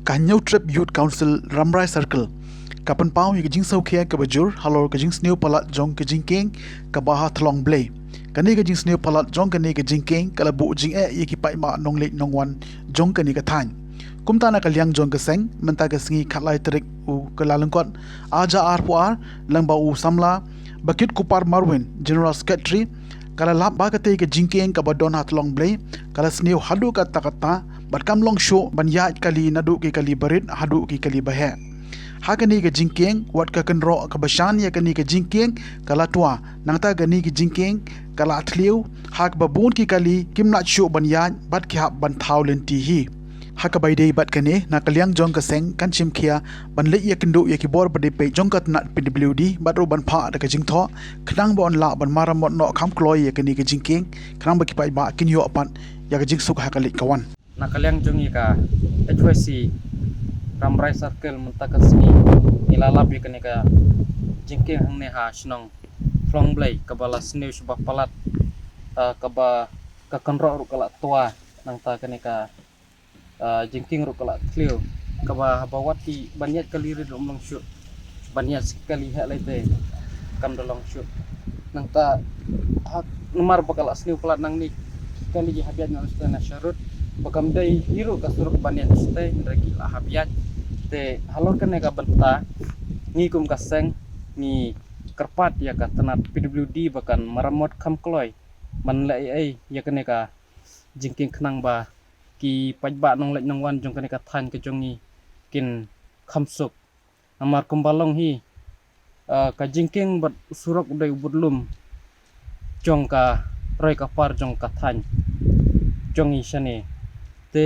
Kanyau Trip Youth Council Ramrai Circle Kapan pau yi jing sau khia ka bajur halor ka jing sneu palat jong ka jing keng ka baha thlong blay kani ka jing sneu palat jong kani ka jing keng kala bu jing yi ki pai ma nong le nong wan jong kani ka than kumta na ka liang jong ka seng menta ka singi khatlai trik u ka lalungkot aja ar pu ar lang ba u samla bakit kupar marwin general secretary kala lap ba ka te ka jing keng ka badon hat long blay kala sneu hadu ka takata batkam long show ban ya kali nadu ki kali barit hadu ki kali bahe hakani ka jingkeng wat ka kanro ka bashan ya kani ka jingkeng kala tua nangta gani ka jingkeng kala athliu hak babun ki kali kimna chu banyan bat kya ban thaulen ti hi haka bai dei bat kane na kalyang jong ka seng kan chim khia ban le ya kindu ya ki bor bade pe jong ka na pwd bat ro ban pha da ka jingtho khnang bon la ban maram mot no kham kloi ya kani ka jingkeng khnang ba ki pai ba kin yo pan ya ka jingsuk hakali kawan na kalyang jong ka HYC Ramrai Circle mentakasni ilalabi kanika jingking hang neha shnong flong blay kabala sneu subak palat kaba kakanro ru kala tua nang ta kanika jingking ru kala tliu kaba habawati banyat kali ri long shu banyat sekali ha lete kam dolong shu nang ta hak nomor bakala sneu palat nang ni kali habiat nang stana syarut bakam dai hiru kasuruk banyat stay ndagi la habiat te halor kan ka benta ni kum kaseng ni kerpat ya ka tenat PWD bahkan maramot kam kloy man la ai ya kan ka jingking khnang ba ki pajba nong lek nong wan jong kan ka than ke jong ni kin khamsuk amar kumbalong hi ka jingking bat surok dai budlum jong ka roi ka par jong ka than jong i shane te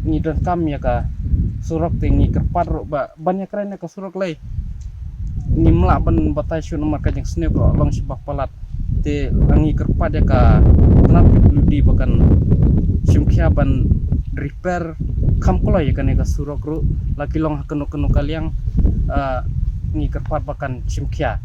ni don kam ya ka surok tinggi kerpat ro ba banyak keren ka surok lay ni mla ban batai shun nomor ka jeng sneu ro long sibak palat te angi kerpat ya ka nap ludi bakan simkhia ban repair kam kolo ya kan ka surok ro laki long kenu kaliang ni kerpat bakan simkhia